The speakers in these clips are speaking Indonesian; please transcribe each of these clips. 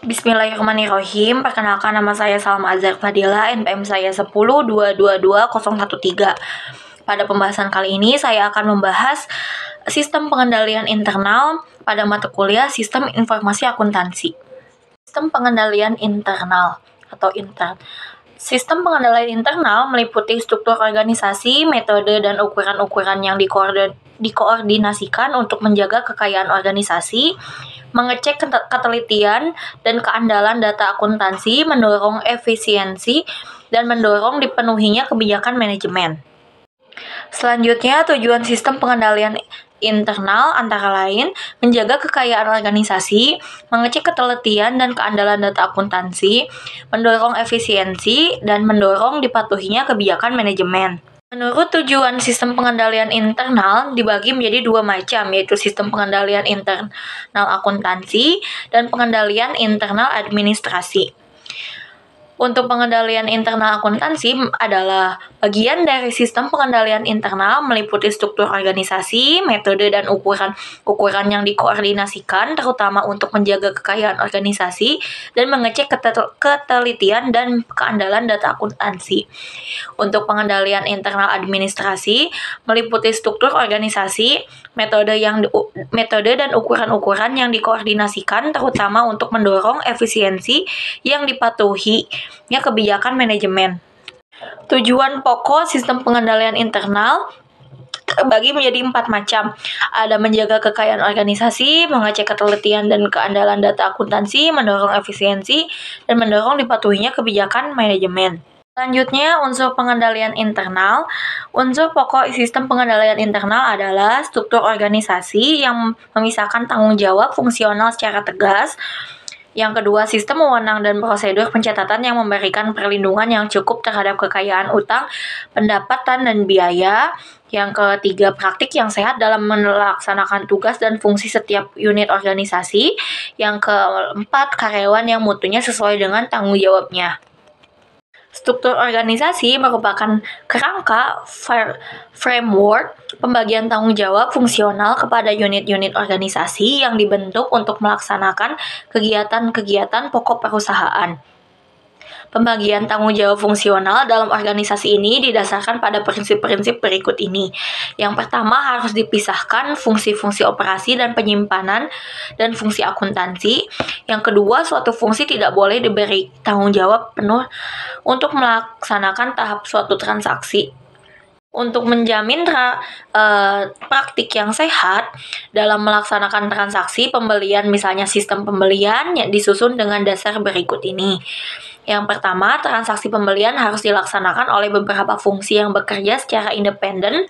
Bismillahirrahmanirrahim. Perkenalkan, nama saya Salma Azhar Fadila, NPM saya 10222013. Pada pembahasan kali ini saya akan membahas sistem pengendalian internal pada mata kuliah Sistem Informasi Akuntansi. Sistem pengendalian internal atau intern. Sistem pengendalian internal meliputi struktur organisasi, metode, dan ukuran-ukuran yang dikoordinasikan untuk menjaga kekayaan organisasi, mengecek ketelitian dan keandalan data akuntansi, mendorong efisiensi, dan mendorong dipenuhinya kebijakan manajemen. Selanjutnya, tujuan sistem pengendalian internal antara lain menjaga kekayaan organisasi, mengecek ketelitian dan keandalan data akuntansi, mendorong efisiensi, dan mendorong dipatuhinya kebijakan manajemen. Menurut tujuan sistem pengendalian internal dibagi menjadi dua macam, yaitu sistem pengendalian internal akuntansi dan pengendalian internal administrasi. Untuk pengendalian internal akuntansi adalah bagian dari sistem pengendalian internal meliputi struktur organisasi, metode, dan ukuran yang dikoordinasikan terutama untuk menjaga kekayaan organisasi dan mengecek ketelitian dan keandalan data akuntansi. Untuk pengendalian internal administrasi meliputi struktur organisasi, metode dan ukuran-ukuran yang dikoordinasikan terutama untuk mendorong efisiensi yang dipatuhinya kebijakan manajemen. Tujuan pokok sistem pengendalian internal terbagi menjadi 4 macam. Ada menjaga kekayaan organisasi, mengecek ketelitian dan keandalan data akuntansi, mendorong efisiensi, dan mendorong dipatuhinya kebijakan manajemen. Selanjutnya, unsur pengendalian internal. Unsur pokok sistem pengendalian internal adalah struktur organisasi yang memisahkan tanggung jawab fungsional secara tegas. Yang kedua, sistem wewenang dan prosedur pencatatan yang memberikan perlindungan yang cukup terhadap kekayaan utang, pendapatan, dan biaya. Yang ketiga, praktik yang sehat dalam melaksanakan tugas dan fungsi setiap unit organisasi. Yang keempat, karyawan yang mutunya sesuai dengan tanggung jawabnya. Struktur organisasi merupakan kerangka framework pembagian tanggung jawab fungsional kepada unit-unit organisasi yang dibentuk untuk melaksanakan kegiatan-kegiatan pokok perusahaan. Pembagian tanggung jawab fungsional dalam organisasi ini didasarkan pada prinsip-prinsip berikut ini. Yang pertama, harus dipisahkan fungsi-fungsi operasi dan penyimpanan dan fungsi akuntansi. Yang kedua, suatu fungsi tidak boleh diberi tanggung jawab penuh untuk melaksanakan tahap suatu transaksi. Untuk menjamin praktik yang sehat dalam melaksanakan transaksi pembelian, misalnya sistem pembelian yang disusun dengan dasar berikut ini. Yang pertama, transaksi pembelian harus dilaksanakan oleh beberapa fungsi yang bekerja secara independen.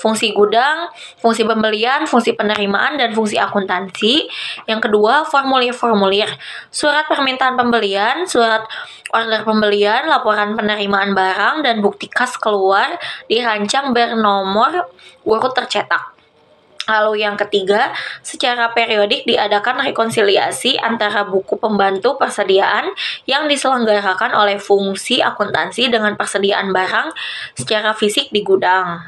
Fungsi gudang, fungsi pembelian, fungsi penerimaan, dan fungsi akuntansi. Yang kedua, formulir-formulir. Surat permintaan pembelian, surat order pembelian, laporan penerimaan barang, dan bukti kas keluar dirancang bernomor urut tercetak. Lalu yang ketiga, secara periodik diadakan rekonsiliasi antara buku pembantu persediaan yang diselenggarakan oleh fungsi akuntansi dengan persediaan barang secara fisik di gudang.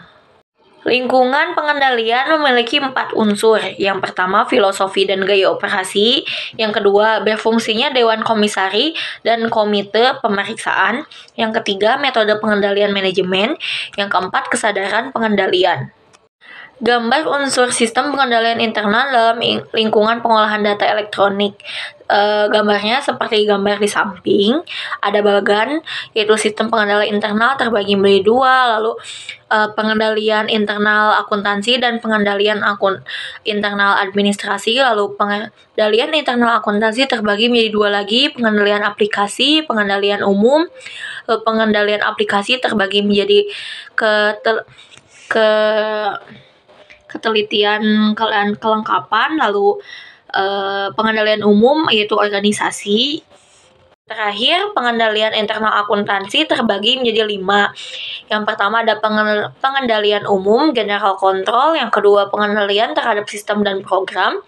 Lingkungan pengendalian memiliki 4 unsur. Yang pertama, filosofi dan gaya operasi. Yang kedua, berfungsinya Dewan Komisari dan Komite Pemeriksaan. Yang ketiga, metode pengendalian manajemen. Yang keempat, kesadaran pengendalian. Gambar unsur sistem pengendalian internal dalam lingkungan pengolahan data elektronik. Gambarnya seperti gambar di samping. Ada bagan, yaitu sistem pengendalian internal terbagi menjadi 2, lalu pengendalian internal akuntansi dan pengendalian internal administrasi. Lalu pengendalian internal akuntansi terbagi menjadi 2 lagi, pengendalian aplikasi, pengendalian umum. Lalu pengendalian aplikasi terbagi menjadi ketelitian kelengkapan, lalu pengendalian umum yaitu organisasi. Terakhir, pengendalian internal akuntansi terbagi menjadi 5. Yang pertama ada pengendalian umum, general control. Yang kedua, pengendalian terhadap sistem dan program.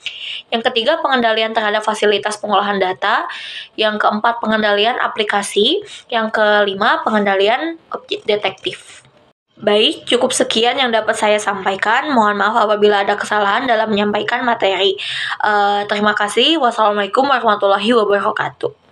Yang ketiga, pengendalian terhadap fasilitas pengolahan data. Yang keempat, pengendalian aplikasi. Yang kelima, pengendalian objek detektif. Baik, cukup sekian yang dapat saya sampaikan. Mohon maaf apabila ada kesalahan dalam menyampaikan materi. Terima kasih. Wassalamualaikum warahmatullahi wabarakatuh.